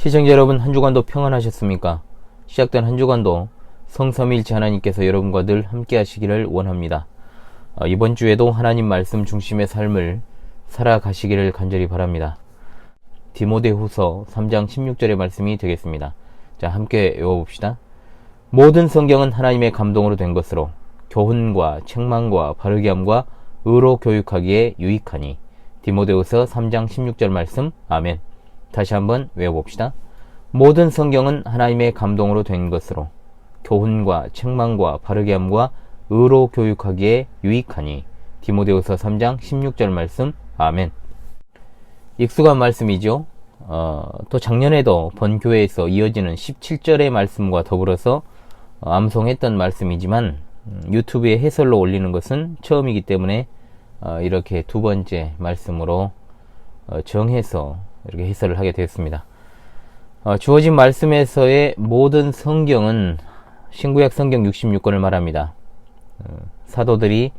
시청자 여러분, 한 주간도 평안하셨습니까? 시작된 한 주간도 성삼위일체 하나님께서 여러분과 늘 함께 하시기를 원합니다. 이번 주에도 하나님 말씀 중심의 삶을 살아가시기를 간절히 바랍니다. 디모데후서 3장 16절의 말씀이 되겠습니다. 자, 함께 외워봅시다. 모든 성경은 하나님의 감동으로 된 것으로 교훈과 책망과 바르게 함과 의로 교육하기에 유익하니. 디모데후서 3장 16절 말씀. 아멘. 다시 한번 외워봅시다. 모든 성경은 하나님의 감동으로 된 것으로 교훈과 책망과 바르게 함과 의로 교육하기에 유익하니. 디모데후서 3장 16절 말씀. 아멘. 익숙한 말씀이죠. 또 작년에도 본교회에서 이어지는 17절의 말씀과 더불어서 암송했던 말씀이지만 유튜브에 해설로 올리는 것은 처음이기 때문에 이렇게 두 번째 말씀으로 정해서 이렇게 해설을 하게 되었습니다. 주어진 말씀에서의 모든 성경은 신구약 성경 66권을 말합니다. 사도들이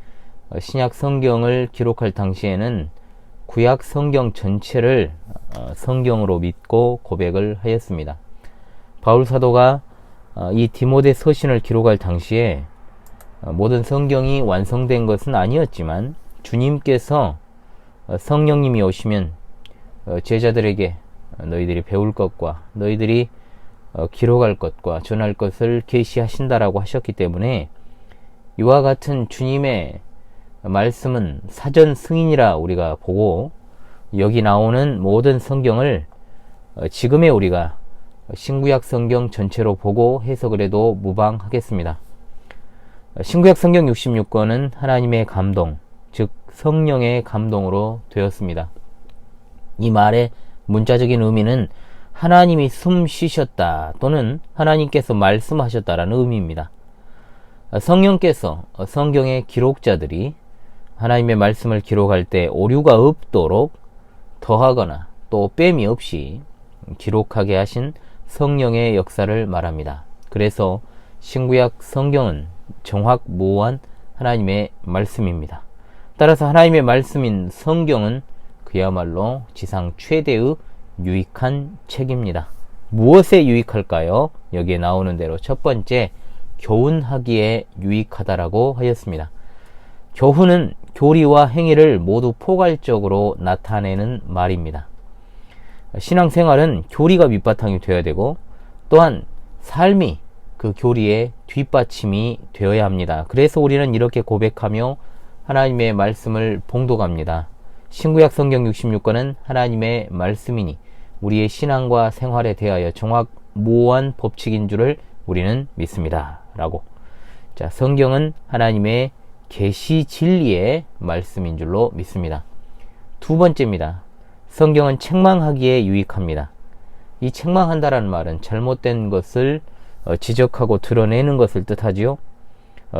신약 성경을 기록할 당시에는 구약 성경 전체를 성경으로 믿고 고백을 하였습니다. 바울 사도가 이 디모데 서신을 기록할 당시에 모든 성경이 완성된 것은 아니었지만 주님께서 성령님이 오시면 제자들에게 너희들이 배울 것과 너희들이 기록할 것과 전할 것을 계시하신다라고 하셨기 때문에 이와 같은 주님의 말씀은 사전 승인이라 우리가 보고, 여기 나오는 모든 성경을 지금의 우리가 신구약 성경 전체로 보고 해석을 해도 무방하겠습니다. 신구약 성경 66권은 하나님의 감동, 즉 성령의 감동으로 되었습니다. 이 말의 문자적인 의미는 하나님이 숨 쉬셨다 또는 하나님께서 말씀하셨다라는 의미입니다. 성령께서 성경의 기록자들이 하나님의 말씀을 기록할 때 오류가 없도록 더하거나 또 뺨이 없이 기록하게 하신 성령의 역사를 말합니다. 그래서 신구약 성경은 정확무오한 하나님의 말씀입니다. 따라서 하나님의 말씀인 성경은 그야말로 지상 최대의 유익한 책입니다. 무엇에 유익할까요? 여기에 나오는 대로 첫 번째, 교훈하기에 유익하다라고 하였습니다. 교훈은 교리와 행위를 모두 포괄적으로 나타내는 말입니다. 신앙생활은 교리가 밑바탕이 되어야 되고 또한 삶이 그 교리의 뒷받침이 되어야 합니다. 그래서 우리는 이렇게 고백하며 하나님의 말씀을 봉독합니다. 신구약 성경 66권은 하나님의 말씀이니 우리의 신앙과 생활에 대하여 정확무오한 법칙인 줄을 우리는 믿습니다. 라고. 자, 성경은 하나님의 계시 진리의 말씀인 줄로 믿습니다. 두 번째입니다. 성경은 책망하기에 유익합니다. 이 책망한다라는 말은 잘못된 것을 지적하고 드러내는 것을 뜻하지요.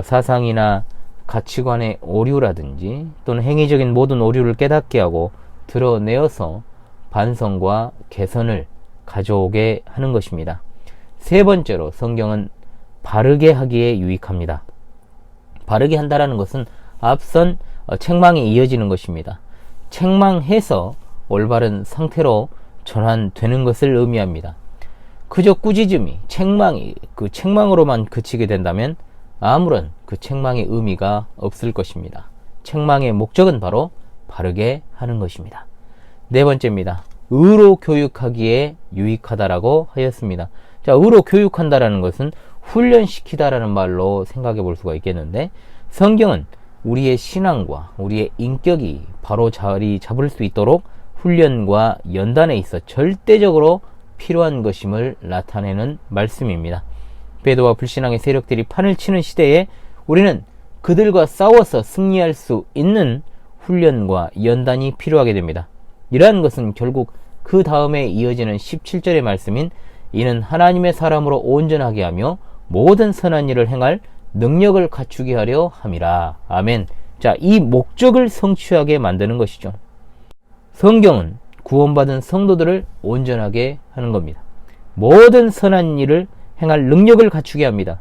사상이나 가치관의 오류라든지 또는 행위적인 모든 오류를 깨닫게 하고 드러내어서 반성과 개선을 가져오게 하는 것입니다. 세 번째로 성경은 바르게 하기에 유익합니다. 바르게 한다라는 것은 앞선 책망이 이어지는 것입니다. 책망해서 올바른 상태로 전환되는 것을 의미합니다. 그저 꾸짖음이 책망이 그 책망으로만 그치게 된다면 아무런 그 책망의 의미가 없을 것입니다. 책망의 목적은 바로 바르게 하는 것입니다. 네 번째입니다. 의로 교육하기에 유익하다라고 하였습니다. 자, 의로 교육한다라는 것은 훈련시키다라는 말로 생각해 볼 수가 있겠는데, 성경은 우리의 신앙과 우리의 인격이 바로 자리 잡을 수 있도록 훈련과 연단에 있어 절대적으로 필요한 것임을 나타내는 말씀입니다. 배도와 불신앙의 세력들이 판을 치는 시대에 우리는 그들과 싸워서 승리할 수 있는 훈련과 연단이 필요하게 됩니다. 이러한 것은 결국 그 다음에 이어지는 17절의 말씀인 이는 하나님의 사람으로 온전하게 하며 모든 선한 일을 행할 능력을 갖추게 하려 함이라. 아멘. 자, 이 목적을 성취하게 만드는 것이죠. 성경은 구원받은 성도들을 온전하게 하는 겁니다. 모든 선한 일을 행할 능력을 갖추게 합니다.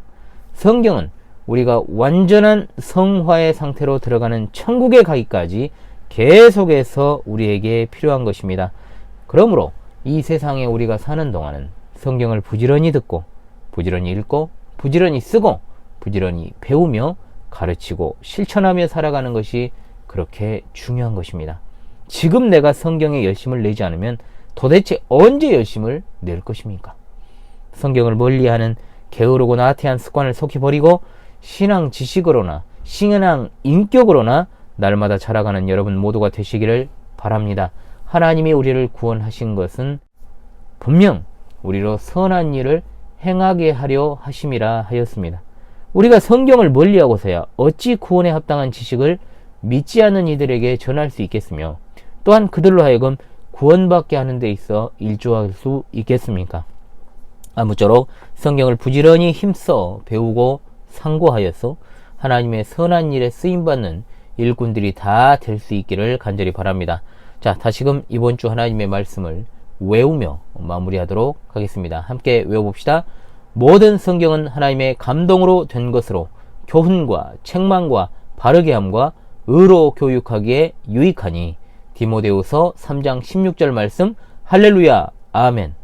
성경은 우리가 완전한 성화의 상태로 들어가는 천국에 가기까지 계속해서 우리에게 필요한 것입니다. 그러므로 이 세상에 우리가 사는 동안은 성경을 부지런히 듣고 부지런히 읽고 부지런히 쓰고 부지런히 배우며 가르치고 실천하며 살아가는 것이 그렇게 중요한 것입니다. 지금 내가 성경에 열심을 내지 않으면 도대체 언제 열심을 낼 것입니까? 성경을 멀리하는 게으르고 나태한 습관을 속히 버리고 신앙 지식으로나 신앙 인격으로나 날마다 자라가는 여러분 모두가 되시기를 바랍니다. 하나님이 우리를 구원하신 것은 분명 우리로 선한 일을 행하게 하려 하심이라 하였습니다. 우리가 성경을 멀리하고서야 어찌 구원에 합당한 지식을 믿지 않는 이들에게 전할 수 있겠으며 또한 그들로 하여금 구원받게 하는 데 있어 일조할 수 있겠습니까? 아무쪼록 성경을 부지런히 힘써 배우고 상고하여서 하나님의 선한 일에 쓰임받는 일꾼들이 다 될 수 있기를 간절히 바랍니다. 자, 다시금 이번 주 하나님의 말씀을 외우며 마무리하도록 하겠습니다. 함께 외워봅시다. 모든 성경은 하나님의 감동으로 된 것으로 교훈과 책망과 바르게 함과 의로 교육하기에 유익하니 디모데후서 3장 16절 말씀. 할렐루야 아멘.